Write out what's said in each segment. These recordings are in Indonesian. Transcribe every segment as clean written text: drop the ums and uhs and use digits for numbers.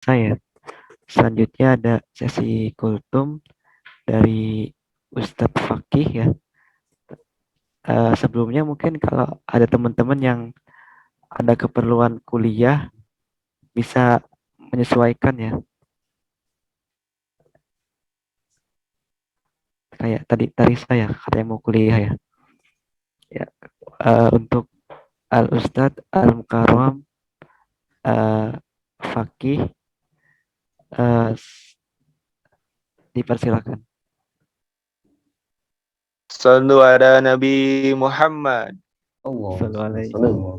saya. Selanjutnya ada sesi kultum dari Ustadz Fakih ya. Sebelumnya mungkin kalau ada teman-teman yang ada keperluan kuliah bisa menyesuaikan ya. Kayak tadi tadi saya katanya mau kuliah ya. Ya, untuk Al Ustadz Al Mukarram Fakih eh, dipersilakan. Sallu ala Nabi Muhammad. Allah. Assalamualaikum.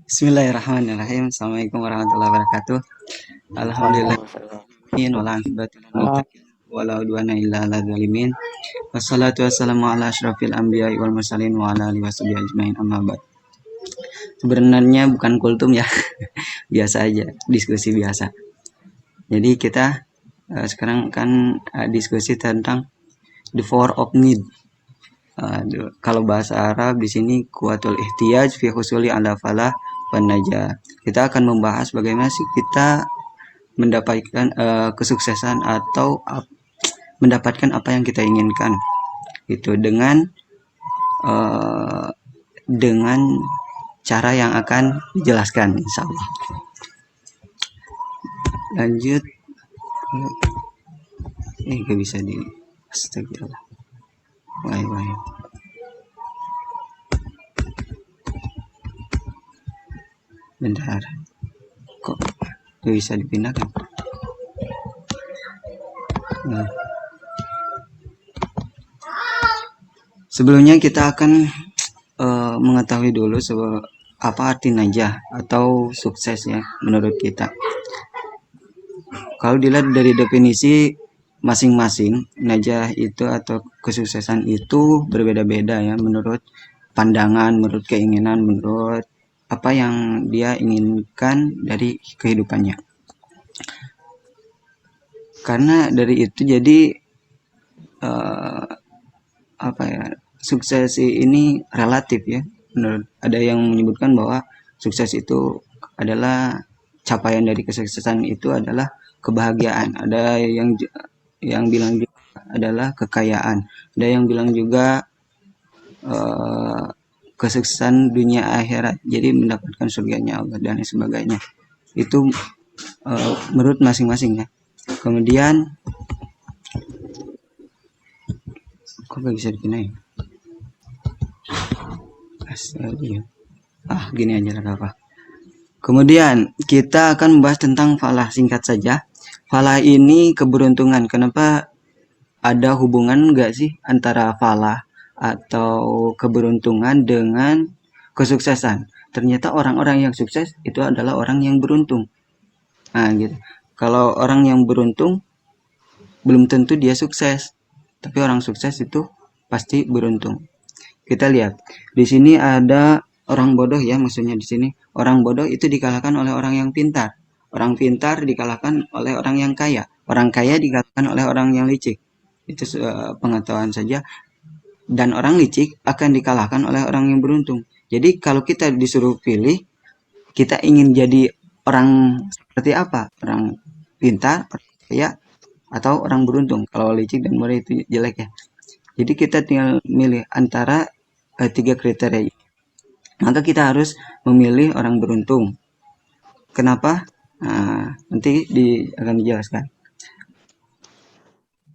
Bismillahirrahmanirrahim. Assalamualaikum warahmatullahi wabarakatuh. Alhamdulillah. Walau duana illa ala zalimin. Wassalatu wassalamu ala asyrafil anbiya wal mursalin wa ala alihi washabihi ajmain amma ba'd. Sebenarnya bukan kultum ya. Biasa aja, diskusi biasa. Jadi kita sekarang kan diskusi tentang the four of need. Kalau bahasa Arab di sini kuatul ihtiyaj fi husuli ala falah wan najah. Kita akan membahas bagaimana sih kita mendapatkan kesuksesan atau mendapatkan apa yang kita inginkan. Itu dengan cara yang akan dijelaskan insyaallah. Lanjut. Gak bisa di astagfirullah. Wah. Bentar. Kok gak bisa dipindahkan? Nah. Sebelumnya kita akan mengetahui dulu apa arti najah atau sukses ya menurut kita. Kalau dilihat dari definisi masing-masing, najah itu atau kesuksesan itu berbeda-beda ya menurut pandangan, menurut keinginan, menurut apa yang dia inginkan dari kehidupannya. Karena dari itu jadi sukses ini relatif ya. Menurut ada yang menyebutkan bahwa sukses itu adalah capaian dari kesuksesan itu adalah kebahagiaan. Ada yang bilang juga adalah kekayaan. Ada yang bilang juga kesuksesan dunia akhirat. Jadi mendapatkan surganya Allah dan sebagainya. Itu menurut masing-masing ya. Kemudian kok gak bisa dipindahin? Gini aja lah apa. Kemudian kita akan membahas tentang falah, singkat saja. Falah ini keberuntungan. Kenapa ada hubungan enggak sih antara falah atau keberuntungan dengan kesuksesan? Ternyata orang-orang yang sukses itu adalah orang yang beruntung. Nah, gitu. Kalau orang yang beruntung belum tentu dia sukses, tapi orang sukses itu pasti beruntung. Kita lihat di sini ada orang bodoh ya, maksudnya di sini orang bodoh itu dikalahkan oleh orang yang pintar. Orang pintar dikalahkan oleh orang yang kaya. Orang kaya dikalahkan oleh orang yang licik. Itu pengetahuan saja. Dan orang licik akan dikalahkan oleh orang yang beruntung. Jadi kalau kita disuruh pilih, kita ingin jadi orang seperti apa? Orang pintar, orang kaya, atau orang beruntung? Kalau licik dan bodoh itu jelek ya. Jadi kita tinggal milih antara 3 kriteria. Maka kita harus memilih orang beruntung. Kenapa? Nanti akan dijelaskan.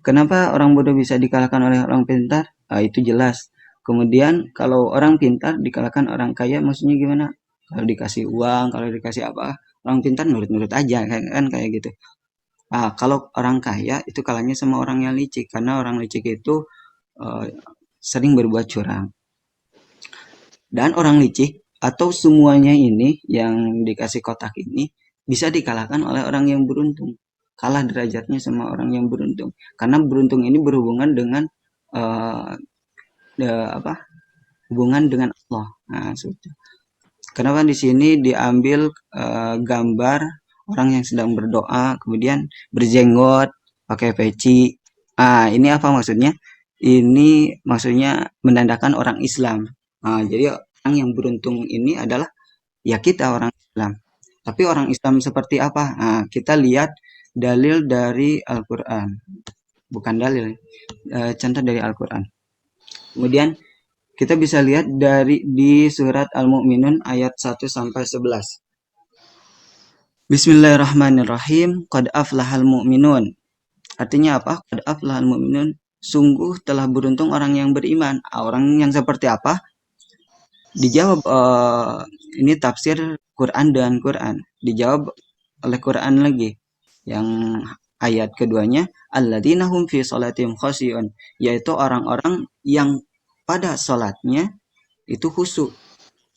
Kenapa orang bodoh bisa dikalahkan oleh orang pintar? Itu jelas. Kemudian kalau orang pintar dikalahkan orang kaya, maksudnya gimana? Kalau dikasih uang, kalau dikasih apa, orang pintar nurut-nurut aja kan kayak gitu. Kalau orang kaya itu kalahnya sama orang yang licik, karena orang licik itu sering berbuat curang. Dan orang licik atau semuanya ini yang dikasih kotak ini bisa dikalahkan oleh orang yang beruntung. Kalah derajatnya sama orang yang beruntung. Karena beruntung ini berhubungan dengan hubungan dengan Allah. Nah, kenapa di sini diambil gambar orang yang sedang berdoa, kemudian berjenggot, pakai peci. Ini apa maksudnya? Ini maksudnya menandakan orang Islam. Jadi orang yang beruntung ini adalah ya kita orang Islam. Tapi orang Islam seperti apa? Nah, kita lihat dalil dari Al-Quran. Bukan dalil, contoh dari Al-Quran. Kemudian kita bisa lihat di surat Al-Mu'minun ayat 1 sampai 11. Bismillahirrahmanirrahim. Qad aflahal mu'minun. Artinya apa? Qad aflahal mu'minun. Sungguh telah beruntung orang yang beriman. Orang yang seperti apa? Dijawab ini tafsir Quran dan Quran. Dijawab oleh Quran lagi. Yang ayat keduanya, alladzina hum fi shalatihim khashi'un, yaitu orang-orang yang pada salatnya itu khusyuk,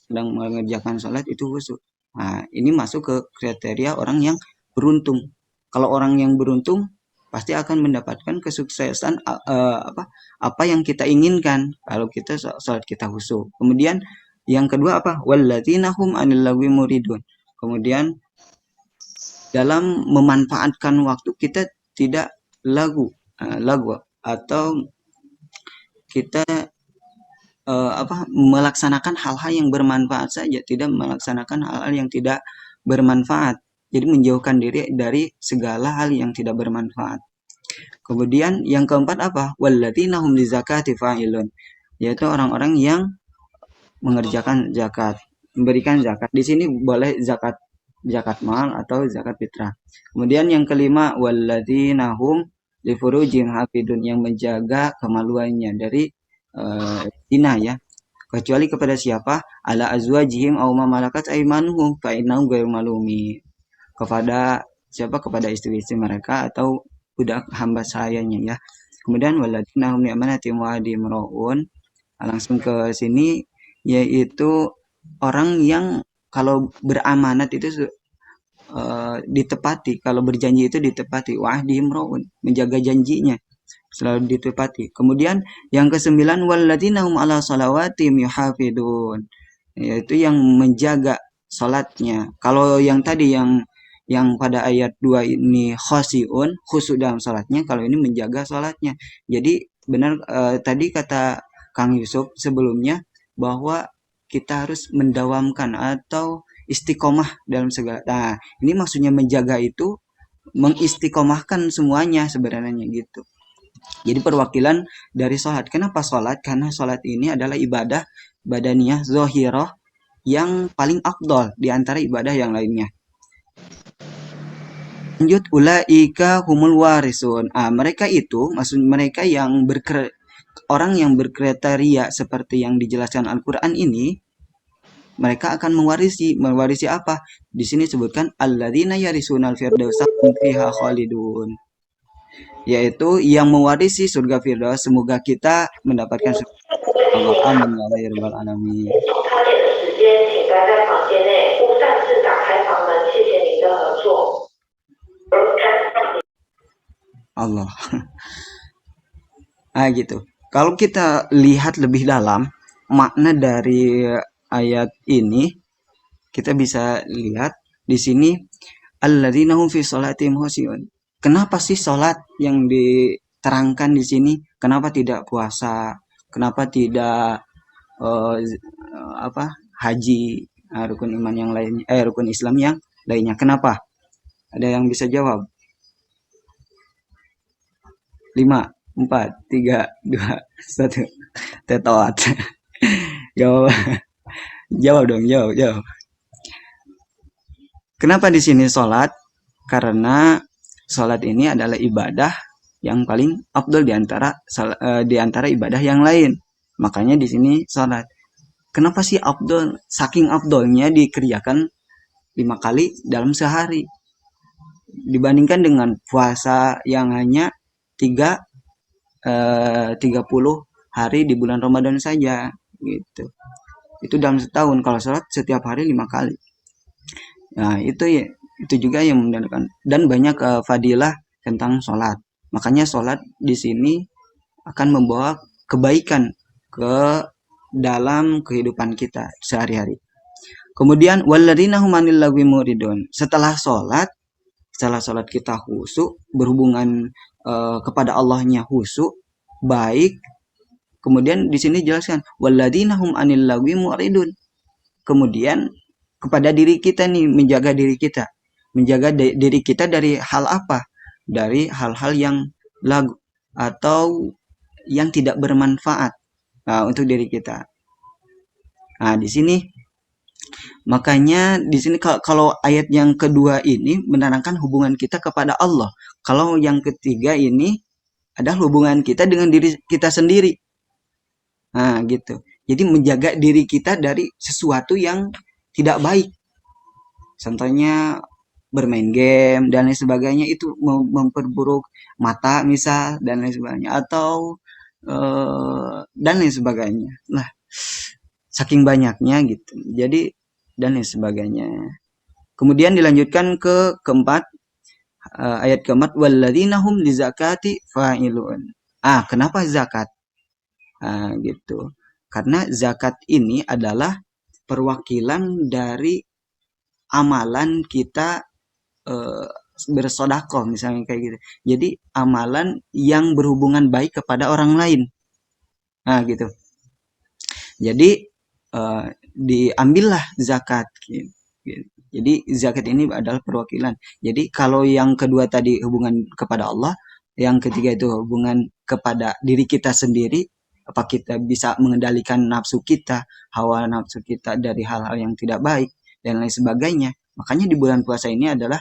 sedang mengerjakan salat itu khusyuk. Nah, ini masuk ke kriteria orang yang beruntung. Kalau orang yang beruntung pasti akan mendapatkan kesuksesan apa yang kita inginkan kalau kita salat kita khusyuk. Kemudian yang kedua apa? Walladzina hum 'anil lagwi muridun. Kemudian dalam memanfaatkan waktu kita tidak lagu atau kita melaksanakan hal-hal yang bermanfaat saja, tidak melaksanakan hal-hal yang tidak bermanfaat. Jadi menjauhkan diri dari segala hal yang tidak bermanfaat. Kemudian yang keempat apa? Walladzina hum lizakati fa'ilun, yaitu orang-orang yang mengerjakan zakat, memberikan zakat. Di sini boleh zakat mal atau zakat fitrah. Kemudian yang kelima, walladzina hum li furujihim hafidun, yang menjaga kemaluannya dari zina ya, kecuali kepada siapa? Ala azwajihim aw ma malakat aymanuhum fa innahum ghairu malumin. Kepada siapa? Kepada istri-istri mereka atau budak hamba sayanya ya. Kemudian walladzina hum li amanatihim wa ahdihim raun. Langsung ke sini, yaitu orang yang kalau beramanat itu ditepati, kalau berjanji itu ditepati. Wa ahdihim raun, menjaga janjinya selalu ditepati. Kemudian yang kesembilan, walladzina hum ala salawatihim yuhafidun, yaitu yang menjaga salatnya. Kalau yang tadi yang pada ayat 2 ini khosiun, khusyuk dalam salatnya, kalau ini menjaga salatnya. Jadi benar tadi kata Kang Yusuf sebelumnya bahwa kita harus mendawamkan atau istiqomah dalam segala. Nah, ini maksudnya menjaga itu mengistiqomahkan semuanya sebenarnya gitu. Jadi perwakilan dari sholat. Kenapa sholat? Karena sholat ini adalah ibadah badaniyah zohiroh yang paling afdol di antara ibadah yang lainnya. Lanjut, ulaika humul warisun. Mereka itu, maksud mereka yang orang yang berkriteria seperti yang dijelaskan Al-Quran ini, mereka akan mewarisi apa? Di sini sebutkan alladzina yarisunal firdausa hum fiha khalidun, yaitu yang mewarisi surga Firdaus. Semoga kita mendapatkan surga Allah. Amin ya rabbal alamin. Allah. Gitu. Kalau kita lihat lebih dalam makna dari ayat ini, kita bisa lihat di sini alladzina hum fi sholatihim khashi'un. Kenapa sih sholat yang diterangkan di sini? Kenapa tidak puasa? Kenapa tidak haji, rukun iman yang lainnya, rukun Islam yang lainnya? Kenapa? Ada yang bisa jawab? 5, 4, 3, 2, 1. Tetot. Jawab dong, jawab. Kenapa di sini sholat? Karena sholat ini adalah ibadah yang paling afdol di antara ibadah yang lain. Makanya di sini sholat. Kenapa sih afdol? Saking afdolnya dikerjakan 5 kali dalam sehari, dibandingkan dengan puasa yang hanya 30 hari di bulan Ramadan saja gitu. Itu dalam setahun. Kalau sholat setiap hari 5 kali. Nah, itu juga yang menandakan, dan banyak fadilah tentang sholat. Makanya sholat di sini akan membawa kebaikan ke dalam kehidupan kita sehari-hari. Kemudian walladzina hum 'anil lagwi muridun. Setelah sholat kita khusyuk, berhubungan kepada Allahnya khusyuk, baik. Kemudian di sini jelaskan walladzina hum 'anil lagwi mu'ridun. Kemudian kepada diri kita nih, menjaga diri kita. Menjaga diri kita dari hal apa? Dari hal-hal yang lagu atau yang tidak bermanfaat untuk diri kita. Nah, di sini makanya di sini kalau ayat yang kedua ini menerangkan hubungan kita kepada Allah. Kalau yang ketiga ini adalah hubungan kita dengan diri kita sendiri. Nah, gitu. Jadi menjaga diri kita dari sesuatu yang tidak baik. Contohnya bermain game dan lain sebagainya, itu memperburuk mata misal dan lain sebagainya, atau dan lain sebagainya. Nah, saking banyaknya gitu. Jadi dan lain sebagainya. Kemudian dilanjutkan ke keempat, ayat keempat, walladzina hum lizakati fa'ilun. Kenapa zakat? Gitu. Karena zakat ini adalah perwakilan dari amalan kita bersedekah misalnya kayak gitu. Jadi amalan yang berhubungan baik kepada orang lain. Gitu. Jadi diambillah zakat gitu. Jadi zakat ini adalah perwakilan. Jadi kalau yang kedua tadi hubungan kepada Allah, yang ketiga itu hubungan kepada diri kita sendiri, apa kita bisa mengendalikan nafsu kita, hawa nafsu kita dari hal-hal yang tidak baik dan lain sebagainya. Makanya di bulan puasa ini adalah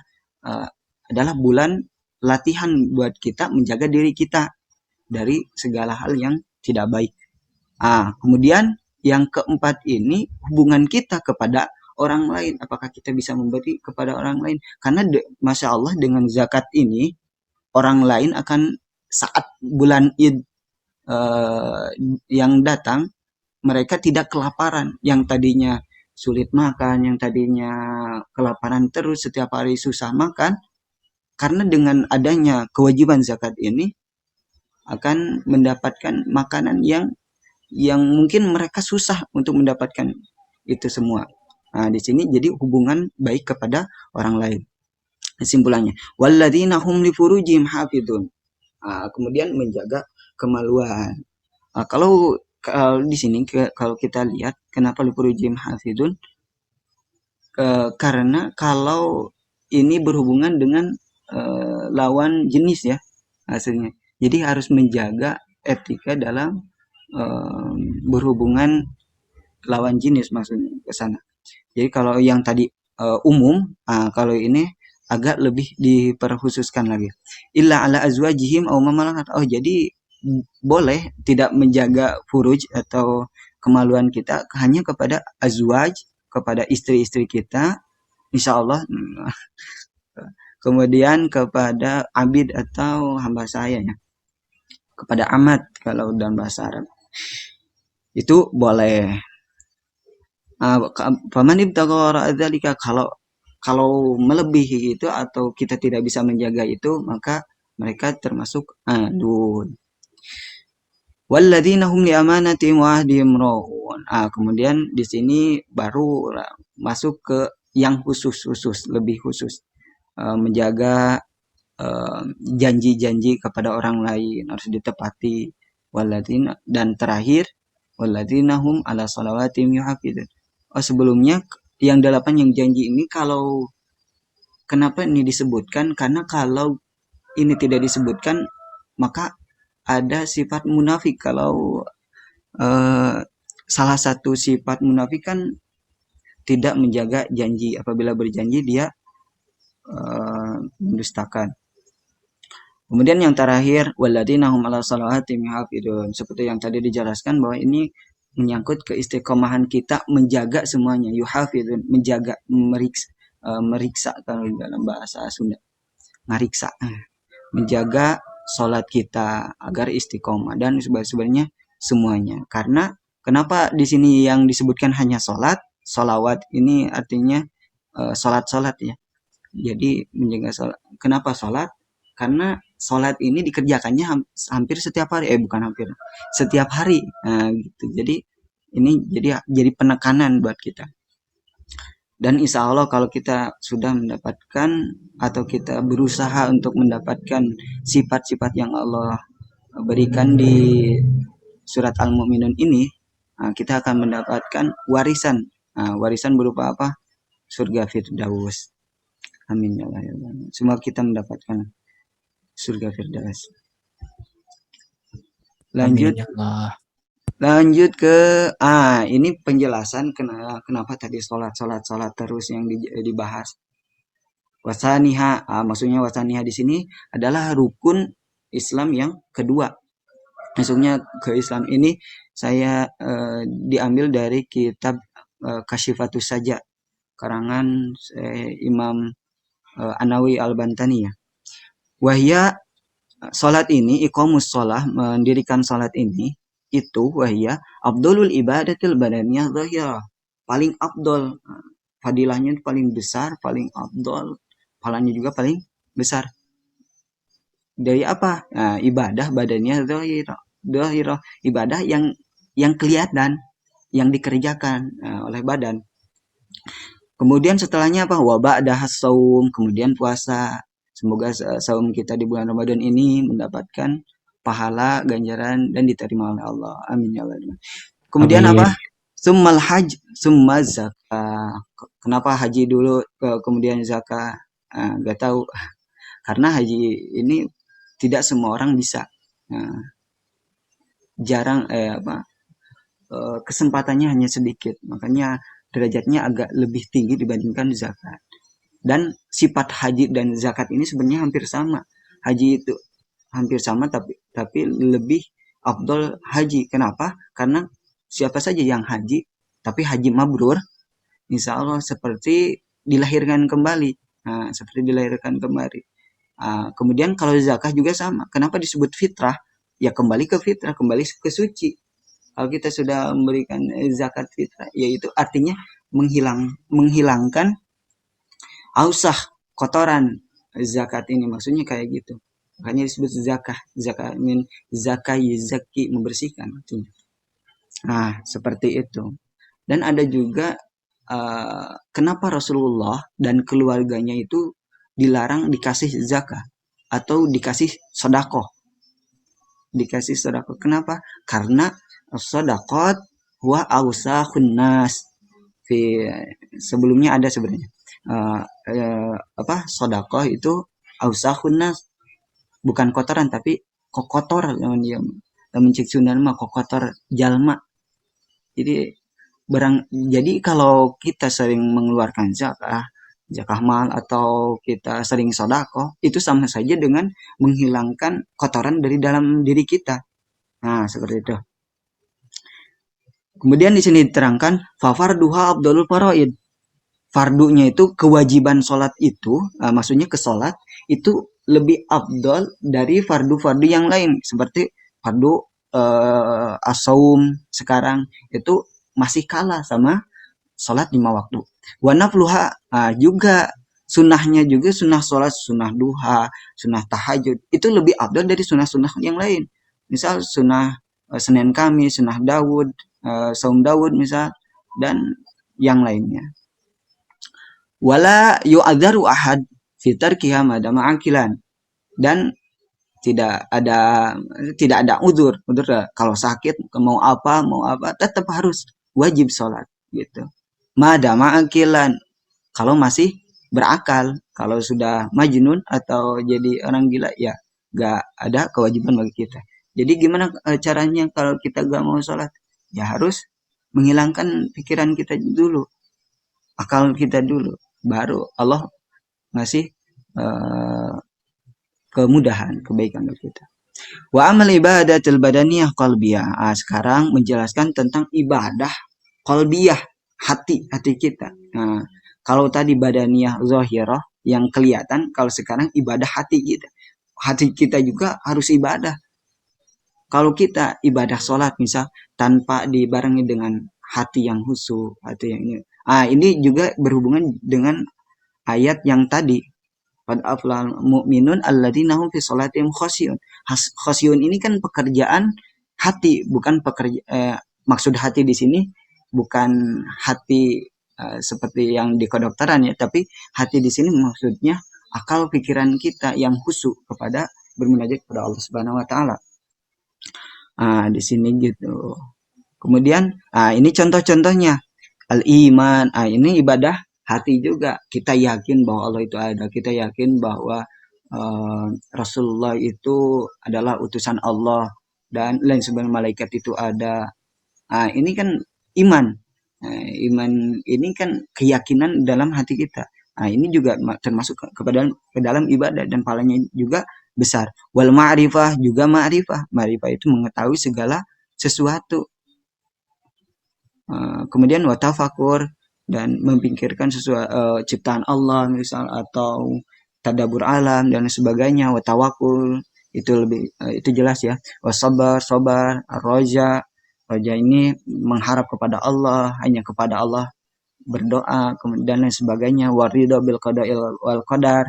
bulan latihan buat kita menjaga diri kita dari segala hal yang tidak baik. Kemudian yang keempat ini hubungan kita kepada orang lain. Apakah kita bisa memberi kepada orang lain? Karena Masya Allah dengan zakat ini orang lain akan saat bulan Id yang datang, mereka tidak kelaparan. Yang tadinya sulit makan, yang tadinya kelaparan terus setiap hari susah makan, karena dengan adanya kewajiban zakat ini akan mendapatkan makanan yang mungkin mereka susah untuk mendapatkan itu semua. Di sini jadi hubungan baik kepada orang lain. Kesimpulannya, walladzina hum li furujihim hafidun. Kemudian menjaga kemaluan. Kalau di sini kalau kita lihat kenapa li furujihim hafidun? Karena kalau ini berhubungan dengan lawan jenis ya hasilnya. Jadi harus menjaga etika dalam berhubungan lawan jenis, maksudnya ke sana. Jadi kalau yang tadi umum, kalau ini agak lebih diperkhususkan lagi. Illa ala azwajihim aw mamalakat. Jadi boleh tidak menjaga furuj atau kemaluan kita hanya kepada azwaj, kepada istri-istri kita, insyaallah. Kemudian kepada abid atau hamba saya ya. Kepada amat kalau dalam bahasa Arab. Itu boleh. Faman ibtagha wara'a dzalika, kalau melebihi itu atau kita tidak bisa menjaga itu, maka mereka termasuk adun. Walladzina hum li amanatihim wa ahdihim ra'un. Kemudian di sini baru masuk ke yang khusus, lebih khusus. Menjaga janji-janji kepada orang lain harus ditepati. Walladzina, dan terakhir walladzina hum ala shalawatihim yuhafizun. Sebelumnya yang 8 yang janji ini, kalau kenapa ini disebutkan? Karena kalau ini tidak disebutkan maka ada sifat munafik. Kalau salah satu sifat munafik kan tidak menjaga janji. Apabila berjanji dia mendustakan. Kemudian yang terakhir walladzina hum ala shalawatihim yuhafizun. Seperti yang tadi dijelaskan bahwa ini menyangkut keistiqomahan kita menjaga semuanya. Yuhafizun, menjaga, meriksa kalau dalam bahasa Sunda. Ngariksa. Menjaga sholat kita agar istiqomah dan sebenarnya semuanya. Karena kenapa di sini yang disebutkan hanya sholat, sholawat ini artinya sholat ya. Jadi menjaga sholat. Kenapa sholat? Karena sholat ini dikerjakannya hampir setiap hari, setiap hari. Gitu. Jadi ini jadi penekanan buat kita. Dan insya Allah kalau kita sudah mendapatkan atau kita berusaha untuk mendapatkan sifat-sifat yang Allah berikan di surat Al-Mu'minun ini, kita akan mendapatkan warisan. Warisan berupa apa? Surga Firdaus. Amin ya Allah. Semoga kita mendapatkan surga Firdaus. Lanjut. Amin ya Allah. Lanjut ke ini penjelasan kenapa tadi sholat terus yang dibahas. Wasaniha, maksudnya wasaniha di sini adalah rukun Islam yang kedua. Maksudnya ke Islam ini saya diambil dari kitab Kasyifatus Saja karangan Imam Anawi Al-Bantani ya. Wahya salat ini, iqamus shalah, mendirikan salat ini itu wahya afdalul ibadatil badaniyah zahirah. Paling afdal, fadilahnya paling besar, paling afdal, pahalanya juga paling besar. Dari apa? Ibadah badaniyah zahirah, ibadah yang kelihatan, yang dikerjakan oleh badan. Kemudian setelahnya apa? Wa ba'daha shaum, kemudian puasa. Semoga saum kita di bulan Ramadan ini mendapatkan pahala, ganjaran, dan diterima oleh Allah. Amin ya Allah. Kemudian Amin. apa? Summal haj, summa zakah. Kenapa haji dulu, kemudian zakah? Gak tahu. Karena haji ini tidak semua orang bisa. Jarang, kesempatannya hanya sedikit. Makanya derajatnya agak lebih tinggi dibandingkan zakat. Dan sifat haji dan zakat ini sebenarnya hampir sama. Haji itu hampir sama tapi lebih afdol haji. Kenapa? Karena siapa saja yang haji tapi haji mabrur, insya Allah seperti dilahirkan kembali. Seperti dilahirkan kembali. Kemudian kalau zakah juga sama. Kenapa disebut fitrah? Ya kembali ke fitrah, kembali ke suci. Kalau kita sudah memberikan zakat fitrah, yaitu artinya menghilangkan ausah, kotoran. Zakat ini maksudnya kayak gitu. Makanya disebut zakah. Zakah min zakah yuzaki, membersihkan. Seperti itu. Dan ada juga kenapa Rasulullah dan keluarganya itu dilarang dikasih zakah atau dikasih sedekah. Dikasih sedekah. Kenapa? Karena sedekah wa ausahun nas. Sebelumnya ada sebenarnya. Sedekah itu ausahun nas, bukan kotoran tapi kokotor dia mencik Sunda mah kokotor jalma. Jadi kalau kita sering mengeluarkan zakah mal, atau kita sering sedekah, itu sama saja dengan menghilangkan kotoran dari dalam diri kita. Seperti itu. Kemudian di sini diterangkan fafarduha afdalul faraid. Fardunya itu kewajiban sholat itu, maksudnya ke sholat itu lebih afdal dari fardu-fardu yang lain. Seperti fardu as-saum sekarang itu masih kalah sama sholat 5 waktu. Wa nafluha, juga sunnahnya juga sunnah sholat, sunnah duha, sunnah tahajud itu lebih afdal dari sunnah-sunnah yang lain. Misal sunnah Senin Kamis, sunnah Daud, saum Daud misal, dan yang lainnya. Wala yu'adzaru ahad fi tarkiha madama akilan, dan tidak ada udzur kalau sakit mau apa tetap harus wajib sholat gitu. Madama akilan, kalau masih berakal. Kalau sudah majnun atau jadi orang gila ya gak ada kewajiban bagi kita. Jadi gimana caranya kalau kita gak mau sholat? Ya harus menghilangkan pikiran kita dulu, akal kita dulu, baru Allah ngasih kemudahan, kebaikan bagi kita. Wa amal ibadatil badaniyah qalbiyah. Sekarang menjelaskan tentang ibadah qalbiyah, hati kita. Kalau tadi badaniyah zahirah yang kelihatan, kalau sekarang ibadah hati kita. Hati kita juga harus ibadah. Kalau kita ibadah sholat misal tanpa dibarengi dengan hati yang khusyuk, hati yang ini juga berhubungan dengan ayat yang tadi. Qad aflahal mu'minun alladzina hum fi sholatihim khashi'un. Khashi'un ini kan pekerjaan hati, bukan maksud hati di sini bukan hati seperti yang di kedokteran ya, tapi hati di sini maksudnya akal pikiran kita yang khusyuk kepada bermunajat kepada Allah Subhanahu wa taala. Di sini gitu. Kemudian, ini contoh-contohnya. Al-iman, ini ibadah hati juga. Kita yakin bahwa Allah itu ada. Kita yakin bahwa Rasulullah itu adalah utusan Allah dan lain sebagainya, malaikat itu ada. Ini kan iman. Iman ini kan keyakinan dalam hati kita. Ini juga termasuk ke dalam ibadah dan pahalanya juga besar. Wal ma'rifah juga ma'rifah. Ma'rifah itu mengetahui segala sesuatu. Kemudian watafakur dan memikirkan sesuatu ciptaan Allah misal atau tadabbur alam dan sebagainya. Watawakul itu lebih itu jelas ya. Wasabar, sabar, roja ini mengharap kepada Allah, hanya kepada Allah berdoa, kemudian lain sebagainya. Waridho bil qada'il wal qadar,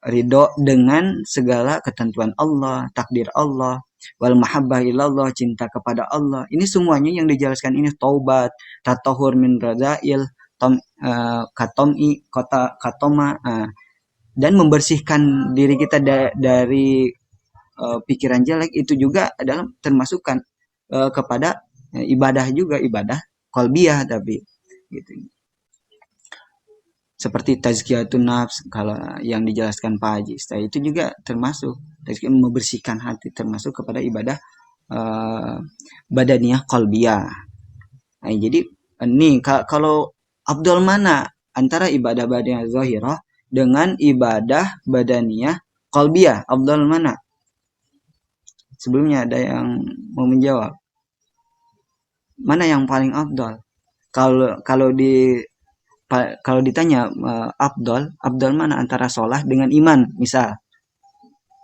ridho dengan segala ketentuan Allah, takdir Allah. Wal mahabbah ilallah, cinta kepada Allah. Ini semuanya yang dijelaskan ini taubat, tatahur min radzail, katoma, dan membersihkan diri kita dari pikiran jelek itu juga adalah termasukkan kepada ibadah juga, ibadah qalbiyah tapi gitu. Seperti tazkiyatun nafs kalau yang dijelaskan Pak Haji, itu juga termasuk membersihkan hati, termasuk kepada ibadah badaniyah qalbiyah. Jadi ini kalau afdal mana antara ibadah badaniyah zahirah dengan ibadah badaniyah qalbiyah, afdal mana? Sebelumnya ada yang mau menjawab. Mana yang paling afdal? Kalau ditanya afdal mana antara sholat dengan iman misal,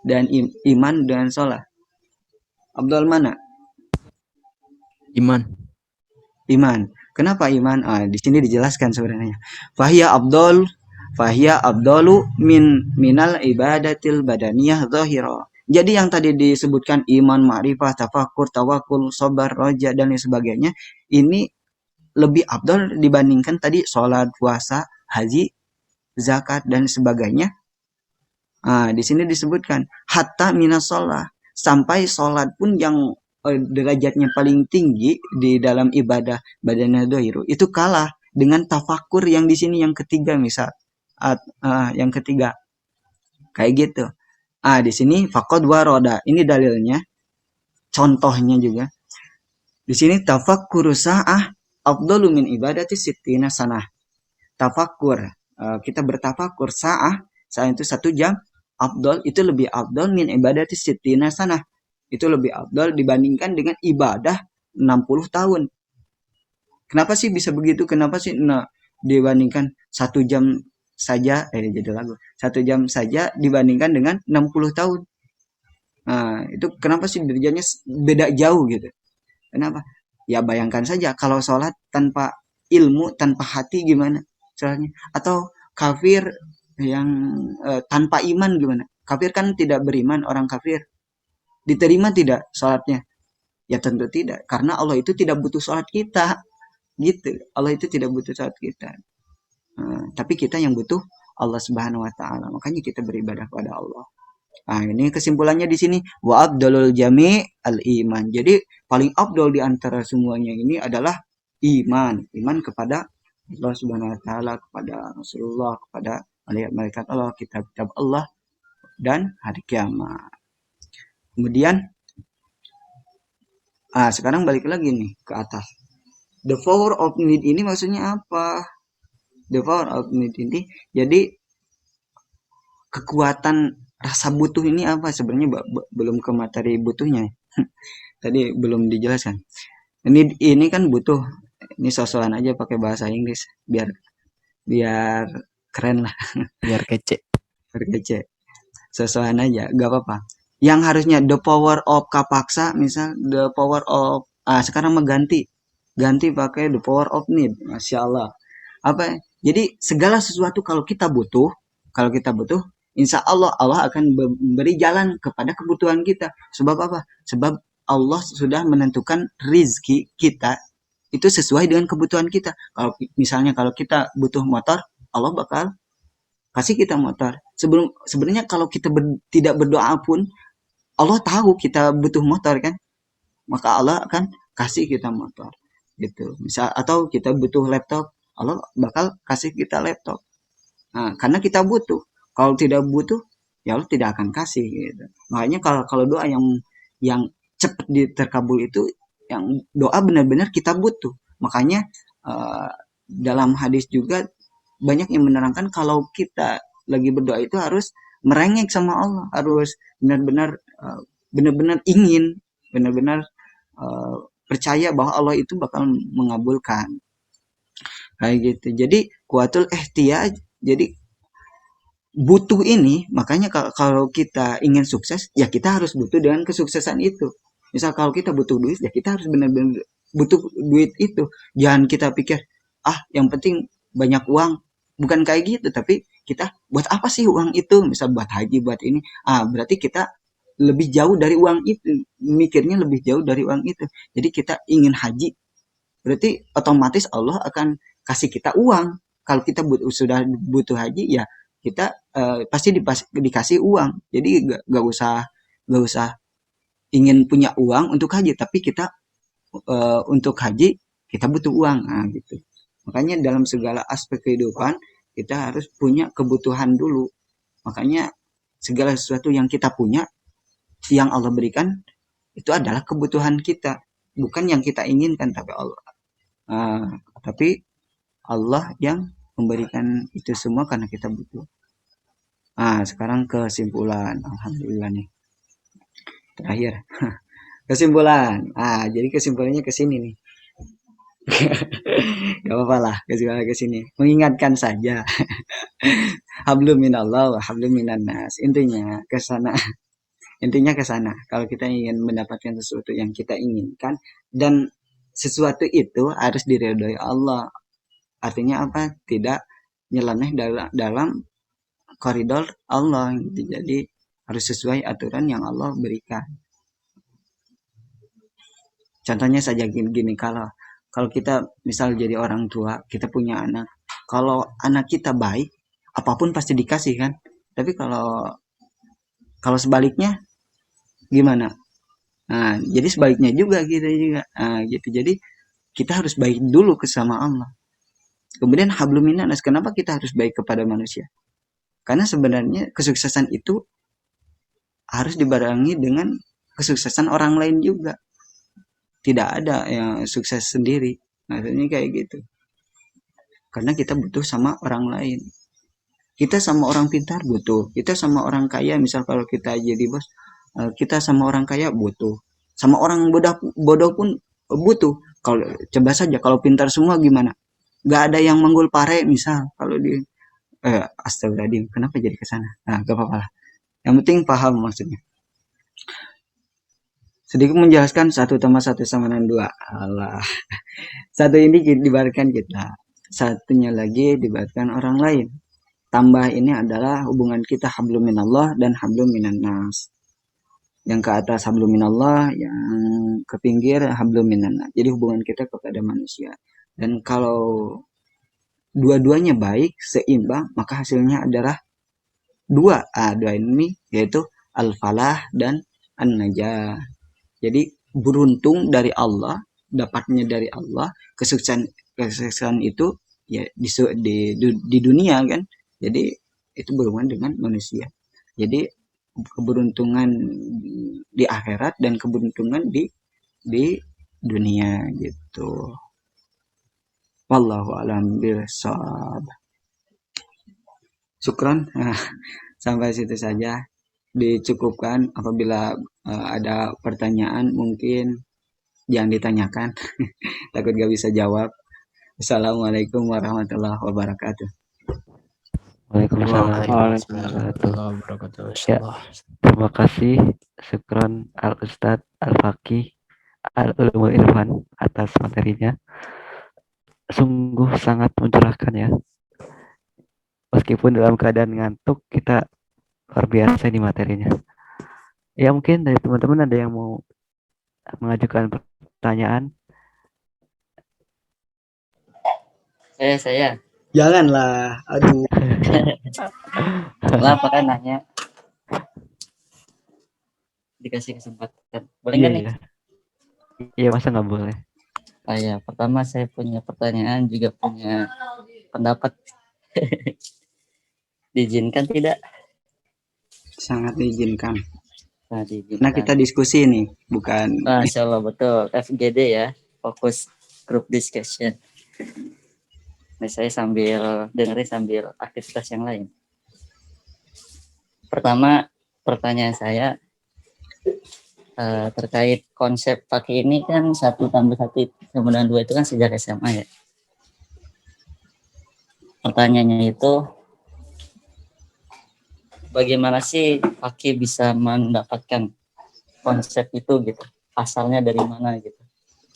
dan iman dengan sholat, afdal mana? Iman. Kenapa iman? Di sini dijelaskan sebenarnya. Fahiyya abdalu minal ibadatil badaniyah zahira. Jadi yang tadi disebutkan iman, ma'rifah, tafakur, tawakul, sabar, roja dan lain sebagainya, ini lebih afdal dibandingkan tadi sholat, puasa, haji, zakat dan sebagainya. Di sini disebutkan hatta minas sholat, sampai sholat pun yang derajatnya paling tinggi di dalam ibadah badannya dohiru itu kalah dengan tafakur yang di sini yang ketiga misal, yang ketiga kayak gitu. Di sini faqad waroda, ini dalilnya, contohnya juga di sini tafakur sa'ah afdalu min ibadati sittina sanah. Tafakur, kita bertafakur saat itu 1 jam, afdal itu lebih afdal min ibadati sittina sanah. Itu lebih afdal dibandingkan dengan ibadah 60 tahun. Kenapa sih bisa begitu? Kenapa sih dibandingkan 1 jam saja jadi lagu. 1 jam saja dibandingkan dengan 60 tahun. Itu kenapa sih derajatnya beda jauh gitu? Kenapa? Ya bayangkan saja kalau sholat tanpa ilmu, tanpa hati gimana sholatnya? Atau kafir yang tanpa iman gimana? Kafir kan tidak beriman, orang kafir. Diterima tidak sholatnya? Ya tentu tidak, karena Allah itu tidak butuh sholat kita. Gitu. Allah itu tidak butuh sholat kita. Tapi kita yang butuh Allah Subhanahu wa taala. Makanya kita beribadah kepada Allah. Ini kesimpulannya di sini wa abdalul jami' al-iman. Jadi paling abdal di antara semuanya ini adalah iman kepada Allah Subhanahu wa taala, kepada Rasulullah, kepada malaikat Allah, kitab-kitab Allah dan hari kiamat. Kemudian sekarang balik lagi nih ke atas. The power of need ini maksudnya apa? The power of need ini jadi kekuatan rasa butuh ini apa sebenarnya, belum ke materi butuhnya. Tadi belum dijelaskan. Ini kan butuh. Ini sosokan aja pakai bahasa Inggris biar keren lah. Biar kece. Sosokan aja, gak apa-apa. Yang harusnya the power of kapaksa, misal the power of sekarang mengganti pakai the power of need. Masya Allah. Apa? Jadi segala sesuatu kalau kita butuh, insya Allah akan memberi jalan kepada kebutuhan kita. Sebab apa? Sebab Allah sudah menentukan rizki kita itu sesuai dengan kebutuhan kita. Kalau misalnya kalau kita butuh motor, Allah bakal kasih kita motor. Sebenarnya kalau kita tidak berdoa pun Allah tahu kita butuh motor kan. maka Allah akan kasih kita motor gitu. Misal atau kita butuh laptop, Allah bakal kasih kita laptop. Nah, karena kita butuh. Kalau tidak butuh, ya Allah tidak akan kasih gitu. Makanya kalau kalau doa yang cepat terkabul itu yang doa benar-benar kita butuh. Makanya eh, dalam hadis juga banyak yang menerangkan kalau kita lagi berdoa itu harus merengek sama Allah, harus benar-benar benar-benar ingin, benar-benar eh, percaya bahwa Allah itu bakal mengabulkan kayak gitu. Jadi kuatul ihtiyaj, jadi butuh ini, makanya kalau kita ingin sukses, ya kita harus butuh dengan kesuksesan itu. Misal kalau kita butuh duit, ya kita harus benar-benar butuh duit itu. Jangan kita pikir, ah yang penting banyak uang. Bukan kayak gitu, tapi kita buat apa sih uang itu? Misal buat haji, buat ini. Ah, berarti kita lebih jauh dari uang itu. Mikirnya lebih jauh dari uang itu. Jadi kita ingin haji, berarti otomatis Allah akan kasih kita uang. Kalau kita sudah butuh haji, ya kita pasti dikasih uang. Jadi gak usah ingin punya uang untuk haji, tapi kita untuk haji kita butuh uang. Nah, gitu. Makanya dalam segala aspek kehidupan kita harus punya kebutuhan dulu. Makanya segala sesuatu yang kita punya, yang Allah berikan, itu adalah kebutuhan kita, bukan yang kita inginkan, tapi Allah. Tapi Allah yang memberikan itu semua karena kita butuh. Sekarang kesimpulan. Alhamdulillah nih. Terakhir. Kesimpulan. Jadi kesimpulannya ke sini nih. Gak apa-apa lah, kesimpulan ke sini. Mengingatkan saja. Hablum minallah wa hablum minan nas. Intinya ke sana. Intinya ke sana. Kalau kita ingin mendapatkan sesuatu yang kita inginkan, dan sesuatu itu harus diridhoi Allah. Artinya apa? Tidak nyeleneh dalam koridor Allah gitu. Jadi harus sesuai aturan yang Allah berikan. Contohnya saja gini, kalau kita misal jadi orang tua, kita punya anak, kalau anak kita baik, apapun pasti dikasih kan. Tapi kalau sebaliknya gimana? Jadi sebaliknya juga gitu juga. Gitu. Jadi kita harus baik dulu ke sama Allah. Kemudian hablum minannas, kenapa kita harus baik kepada manusia? Karena sebenarnya kesuksesan itu harus dibarengi dengan kesuksesan orang lain juga. Tidak ada yang sukses sendiri. Maksudnya kayak gitu. Karena kita butuh sama orang lain. Kita sama orang pintar butuh. Kita sama orang kaya, misal kalau kita jadi bos, kita sama orang kaya butuh. Sama orang bodoh pun butuh. Kalau coba saja kalau pintar semua gimana? Gak ada yang manggul pare misal kalau di astagfirullahaladzim, kenapa jadi ke sana? Gak apa-apa lah. Yang penting paham maksudnya. Sedikit menjelaskan 1+1 sama dengan 2. Allah. Satu ini dibaratkan kita. Satunya lagi dibaratkan orang lain. Tambah ini adalah hubungan kita hablum minallah dan hablum minan nas. Yang ke atas hablum minallah, yang ke pinggir hablum minan nas. Jadi hubungan kita kepada manusia. Dan kalau dua-duanya baik, seimbang, maka hasilnya adalah dua ini, yaitu al-falah dan an-najah. Jadi beruntung dari Allah, dapatnya dari Allah, kesuksesan itu ya di dunia kan. Jadi itu berhubungan dengan manusia. Jadi keberuntungan di akhirat dan keberuntungan di dunia gitu. Wallahu a'lam bishawab. Syukran. Sampai situ saja. Dicukupkan. Apabila ada pertanyaan mungkin jangan ditanyakan. Takut gak bisa jawab. Assalamualaikum warahmatullahi wabarakatuh. Waalaikumsalam warahmatullahi wabarakatuh. Ya, terima kasih. Syukran al Ustadz Al-Faqih Al-Ulumul Irfan atas materinya. Sungguh sangat mencerahkan ya. Meskipun dalam keadaan ngantuk, kita luar biasa di materinya. Ya mungkin dari teman-teman ada yang mau mengajukan pertanyaan. Saya. Janganlah, aduh. Kenapa kan nanya? Dikasih kesempatan. Boleh nggak nih? Iya, masa nggak boleh? Oh ya, pertama saya punya pertanyaan juga punya pendapat. Diizinkan tidak? Sangat diizinkan. Nah, Karena kita diizinkan. diskusi nih, bukan Masya Allah, betul. FGD ya, fokus group discussion. Nah, saya sambil dengerin sambil aktivitas yang lain. Pertama, pertanyaan saya terkait konsep pakai ini kan 1+1 sama dengan 2 itu kan sejak SMA ya. Pertanyaannya itu, bagaimana sih Fakih bisa mendapatkan konsep itu gitu? Asalnya dari mana gitu?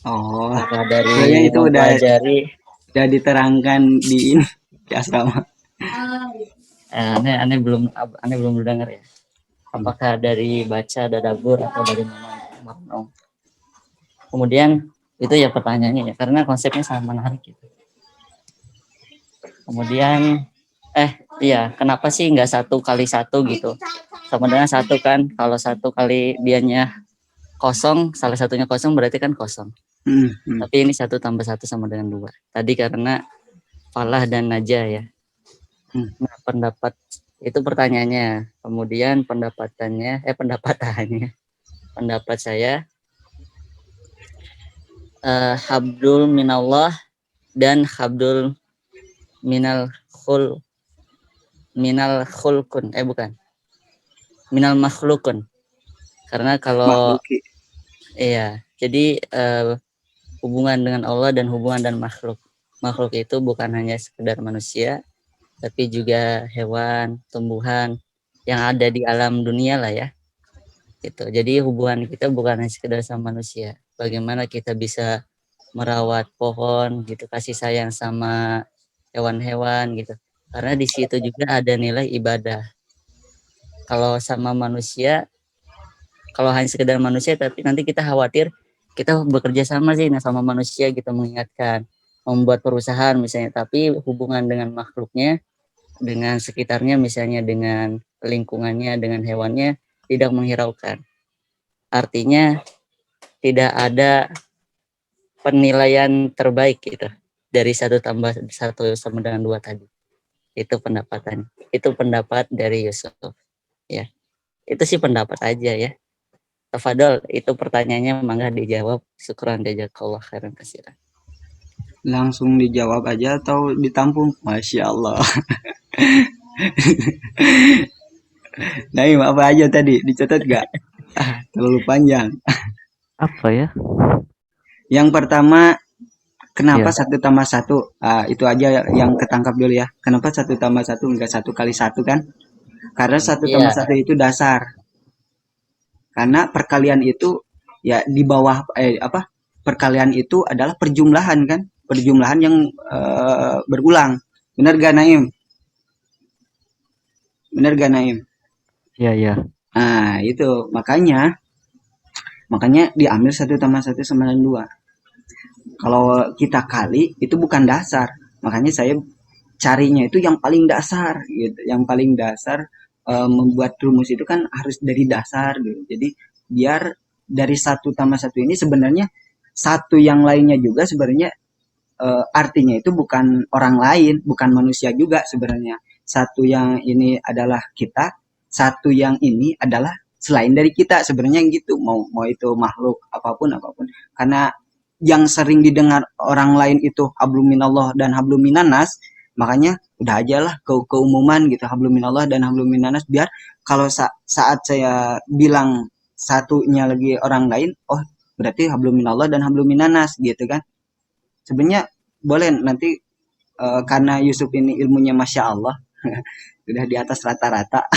oh, Apakah sebenarnya dari itu udah diterangkan di ini di asrama. aneh belum dengar ya. Apakah dari baca tadabbur atau dari mana? Kemudian itu ya pertanyaannya ya, karena konsepnya sangat menarik gitu. Kemudian iya, kenapa sih nggak 1x1 gitu? Sama dengan 1 kan, kalau 1 kali dianya kosong, salah satunya kosong berarti kan kosong. Tapi ini 1+1 sama dengan 2. Tadi karena falah dan najah ya. Nah, pendapat itu pertanyaannya. Kemudian pendapat saya habdul minallah dan habdul minal khulkun bukan minal makhlukun, karena kalau Makhluki. iya, jadi hubungan dengan Allah dan hubungan dan makhluk itu bukan hanya sekedar manusia tapi juga hewan, tumbuhan yang ada di alam dunia lah ya gitu. Jadi hubungan kita bukan hanya sekedar sama manusia, bagaimana kita bisa merawat pohon gitu, kasih sayang sama hewan-hewan gitu, karena di situ juga ada nilai ibadah. Kalau sama manusia, kalau hanya sekedar manusia tapi nanti kita khawatir kita bekerja sama sih sama manusia gitu, mengingatkan, membuat perusahaan misalnya, tapi hubungan dengan makhluknya, dengan sekitarnya misalnya, dengan lingkungannya, dengan hewannya tidak menghiraukan. Artinya tidak ada penilaian terbaik gitu dari 1+1 sama dengan 2 tadi. Itu pendapat dari Yusuf ya. Itu sih pendapat aja ya. Tafadol, itu pertanyaannya mangga dijawab. Syukran jazakallah khairan katsiran. Langsung dijawab aja atau ditampung? Masya Allah. Naim, apa aja tadi? Dicatat gak? Terlalu panjang. Apa ya? Yang pertama, kenapa Iya. 1+1? Itu aja yang ketangkap dulu ya. Kenapa 1+1 enggak 1x1 kan? Karena 1+1 itu dasar. Karena perkalian itu ya di bawah perkalian itu adalah perjumlahan kan? Perjumlahan yang berulang. Benar gak Naim? Benar gak Naim? Iya, iya. Nah, itu makanya diambil 1+1 sama dengan 2. Kalau kita kali itu bukan dasar. Makanya saya carinya itu yang paling dasar gitu. Yang paling dasar membuat rumus itu kan harus dari dasar gitu. Jadi biar dari 1+1 ini sebenarnya satu yang lainnya juga sebenarnya artinya itu bukan orang lain, bukan manusia juga sebenarnya. Satu yang ini adalah kita, satu yang ini adalah selain dari kita sebenarnya gitu. Mau itu makhluk apapun. Karena yang sering didengar orang lain itu hablum minallah dan hablum minanas, makanya udah aja lah keumuman gitu, hablum minallah dan hablum minanas, biar kalau saat saya bilang satunya lagi orang lain, oh berarti hablum minallah dan hablum minanas gitu kan. Sebenarnya boleh nanti karena Yusuf ini ilmunya Masya Allah sudah di atas rata-rata.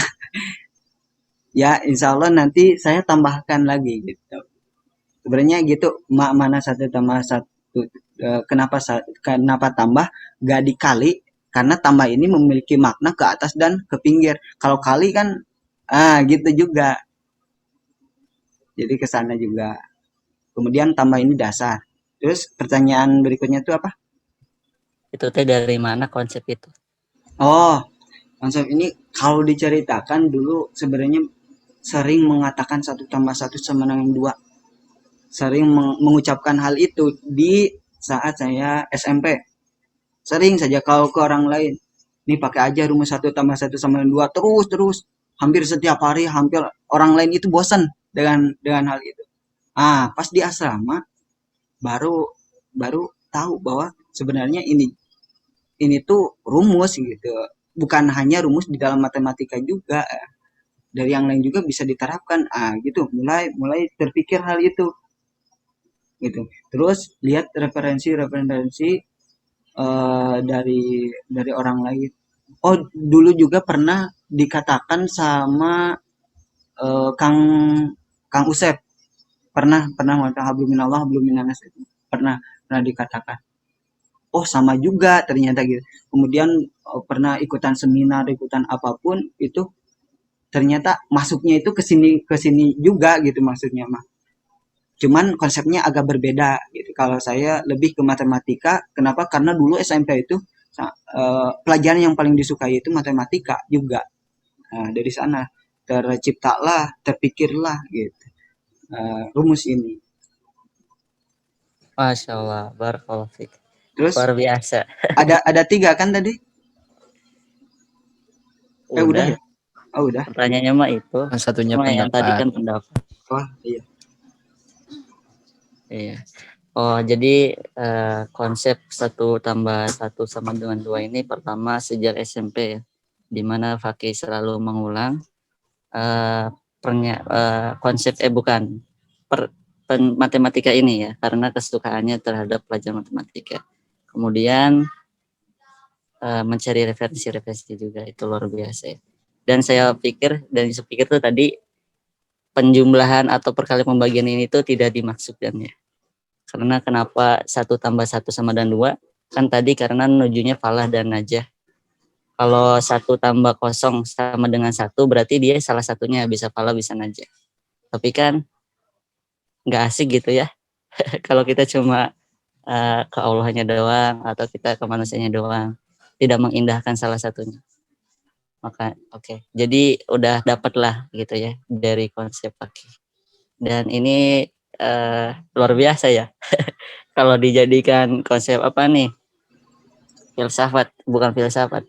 Ya insya Allah nanti saya tambahkan lagi gitu. Sebenarnya gitu, mana 1+1 kenapa tambah gak dikali, karena tambah ini memiliki makna ke atas dan ke pinggir. Kalau kali kan gitu juga, jadi ke sana juga. Kemudian tambah ini dasar. Terus pertanyaan berikutnya itu apa? Itu teh dari mana konsep itu? Oh, konsep ini kalau diceritakan dulu sebenarnya sering mengatakan 1+1 sama dengan 2. sering mengucapkan hal itu di saat saya SMP. Sering saja kalau ke orang lain, nih pakai aja rumus 1+1=2 terus hampir setiap hari, hampir orang lain itu bosan dengan hal itu. Pas di asrama baru baru tahu bahwa sebenarnya ini tuh rumus gitu. Bukan hanya rumus di dalam matematika juga, dari yang lain juga bisa diterapkan. Gitu. Mulai terpikir hal itu. Gitu. Terus lihat referensi dari orang lain. Oh, dulu juga pernah dikatakan sama Kang Usep. Pernah hablum minallah hablum minannas itu. Pernah dikatakan. Oh, sama juga ternyata gitu. Kemudian pernah ikutan seminar, ikutan apapun itu ternyata masuknya itu ke sini juga gitu maksudnya mah. Cuman konsepnya agak berbeda gitu. Kalau saya lebih ke matematika, kenapa? Karena dulu SMP itu pelajaran yang paling disukai itu matematika juga. Dari sana terpikirlah gitu rumus ini. Masya Allah, barakallahu fiik. Terus Luar biasa. ada 3 kan tadi? Udah ya? Oh, udah. Pertanyaannya mah itu. Yang satunya Cuma yang tadi pendapat. kan pendapat. Oh, iya. Iya. Oh, jadi konsep 1+1 sama dengan 2 ini pertama sejak SMP ya, di mana Fakih selalu mengulang konsep matematika ini ya, karena kesukaannya terhadap pelajaran matematika. Kemudian mencari referensi juga, itu luar biasa ya. Dan saya pikir tuh tadi penjumlahan atau perkalian pembagian ini tuh tidak dimaksudkan ya. Karena kenapa 1+1 sama dengan 2? Kan tadi karena nujunya falah dan najah. Kalau 1+0 sama dengan 1 berarti dia salah satunya bisa falah bisa najah. Tapi kan nggak asik gitu ya. Kalau kita cuma ke Allahnya doang atau kita ke manusianya doang, tidak mengindahkan salah satunya. Maka oke. Jadi udah dapet lah gitu ya dari konsep Fakih. Dan ini luar biasa ya. Kalau dijadikan konsep apa nih? Filsafat, bukan filsafat.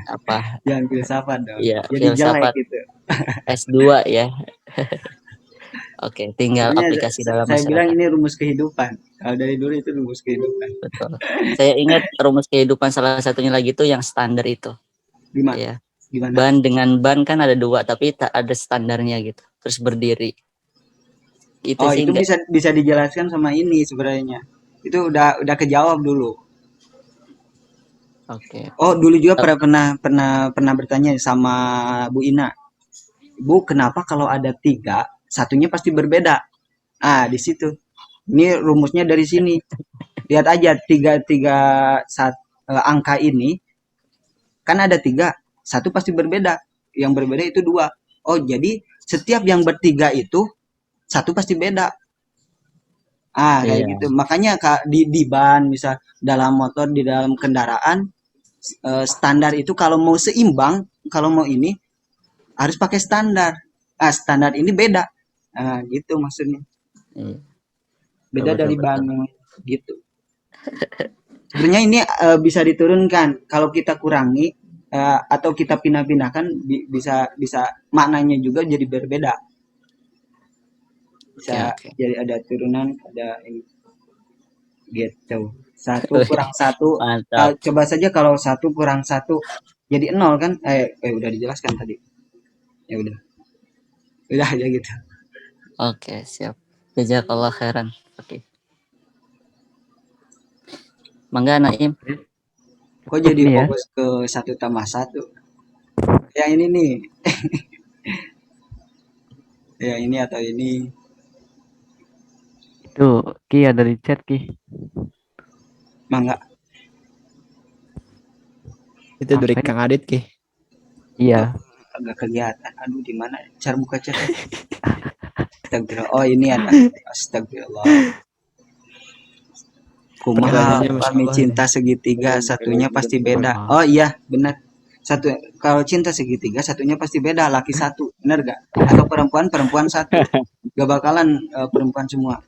Apa? Jangan filsafat dong. Iya, Jadi filsafat. jelek gitu. S2 ya. Oke, tinggal Sebenarnya aplikasi dalam saya bilang masyarakat. ini rumus kehidupan. Kalau dari dulu itu rumus kehidupan. Betul. Saya ingat rumus kehidupan salah satunya lagi tuh yang standar itu. Gimana? Ya. Gimana? Ban dengan ban kan ada 2 tapi tak ada standarnya gitu. Terus berdiri. Itu Oh, sih itu bisa dijelaskan sama ini sebenarnya. Itu udah kejawab dulu. Oke. Oh, dulu juga pernah bertanya sama Bu Ina. Bu, kenapa kalau ada 3, satunya pasti berbeda? Di situ. Ini rumusnya dari sini. Lihat aja angka ini kan ada 3, satu pasti berbeda. Yang berbeda itu 2. Oh, jadi setiap yang bertiga itu satu pasti beda. Kayak gitu. Makanya di ban, misal dalam motor, di dalam kendaraan, standar itu kalau mau seimbang, kalau mau ini harus pakai standar. Standar ini beda. Gitu maksudnya. Beda dari ban gitu. Sebenarnya ini bisa diturunkan kalau kita kurangi atau kita pindah-pindahkan bisa maknanya juga jadi berbeda. Bisa jadi ada turunan, ada ini gitu. 1 kurang 1. Coba saja kalau 1 kurang 1 jadi 0 kan? Udah dijelaskan tadi. Ya udah aja gitu. Oke, siap. Jazakallah khairan. Oke. Mangga Naim. Kok jadi fokus ke 1+1? Yang ini nih. Ya ini atau ini. Itu Ki ada di chat Ki. Mangga. Itu dari Kang Adit Ki. Iya. Agak kelihatan. Aduh, di mana cara buka chat? Astagfirullah. Oh, ini ada. Astagfirullah. Kumaha kami cinta segitiga, satunya pasti beda. Oh iya, benar. Kalau cinta segitiga, satunya pasti beda. Laki 1, benar gak? Atau perempuan 1. Gak bakalan perempuan semua.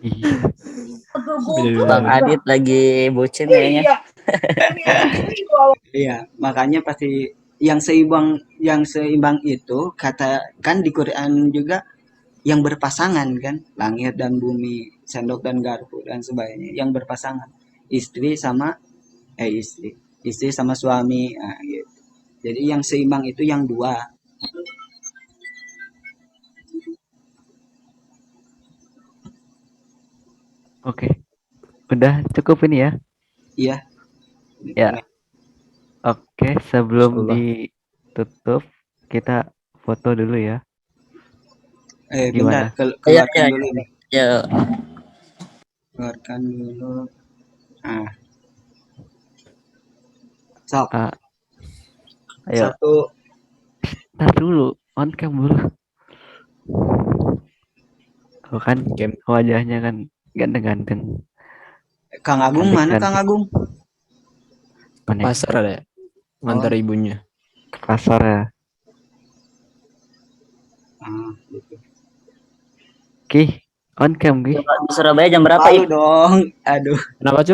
Iya. Bang Adit lagi bucin kayaknya. Iya, makanya pasti yang seimbang itu kata kan di Quran juga yang berpasangan kan, langit dan bumi, sendok dan garpu dan sebagainya, yang berpasangan. Istri sama istri sama suami, nah, gitu. Jadi yang seimbang itu yang dua. Oke. Udah cukup ini ya. Iya. Ya. Oke, sebelum Allah. ditutup kita foto dulu ya. Bentar, Gimana? keluarkan Iya, dulu nih. Ya, Keluarkan dulu. Nah, sok. Ah, ayo. Satu. Tar dulu, on cam dulu. Oh kan Game wajahnya kan ganteng-ganteng. Kang Agung mana Kang Cantik-cantik. Agung? ke Mana? pasar ada ya? Ngantar ibunya. Ke pasar ya. Ah, gitu. Ki, on cam Ki. di Surabaya jam berapa Malu ya? dong. Aduh. Kenapa, Cup?